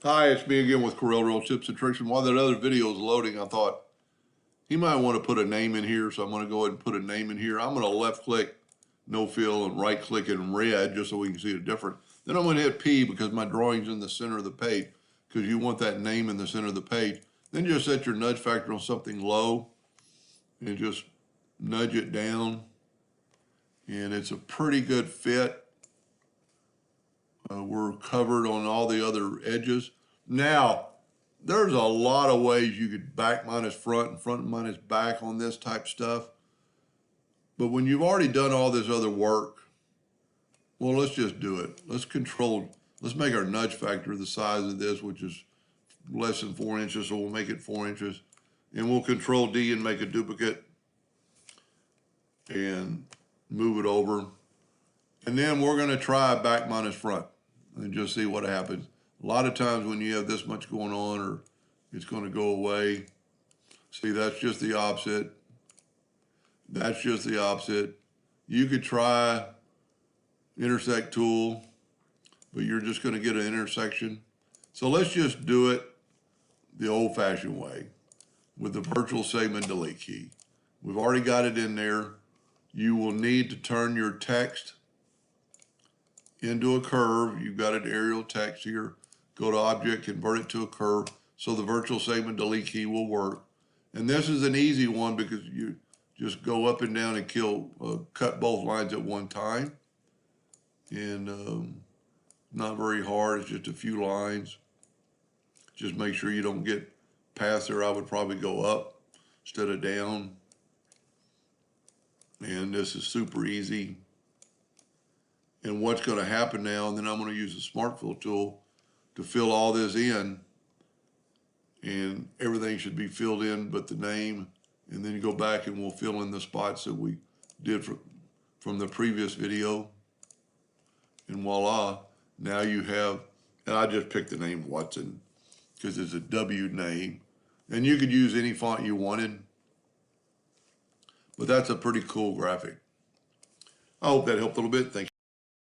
Hi, it's me again with Corel Real Tips and Tricks. And while that other video is loading, I thought he might want to put a name in here, so I'm going to go ahead and put a name in here. I'm going to left click no fill and right click it in red just so we can see the difference. Then I'm going to hit P because my drawing's in the center of the page because you want that name in the center of the page. Then just set your nudge factor on something low and just nudge it down. And it's a pretty good fit. We're covered on all the other edges. Now, there's a lot of ways you could back minus front and front minus back on this type stuff. But when you've already done all this other work, well, let's just do it. Let's make our nudge factor the size of this, which is less than 4 inches, so we'll make it 4 inches. And we'll Control D and make a duplicate and move it over. And then we're going to try back minus front and just see what happens. A lot of times when you have this much going on, or it's going to go away. See, that's just the opposite. That's just the opposite. You could try intersect tool, but you're just going to get an intersection. So let's just do it the old-fashioned way with the virtual segment delete key. We've already got it in there. You will need to turn your text into a curve. You've got an aerial text here. Go to object, convert it to a curve, so the virtual segment delete key will work. And this is an easy one because you just go up and down and cut both lines at one time. And not very hard, it's just a few lines. Just make sure you don't get past there. I would probably go up instead of down. And this is super easy. And what's going to happen now, and then I'm going to use the Smart Fill tool to fill all this in, and everything should be filled in but the name, and then you go back and we'll fill in the spots that we did from the previous video, and voila, now you have, and I just picked the name Watson because it's a W name, and you could use any font you wanted, but that's a pretty cool graphic. I hope that helped a little bit. Thank you.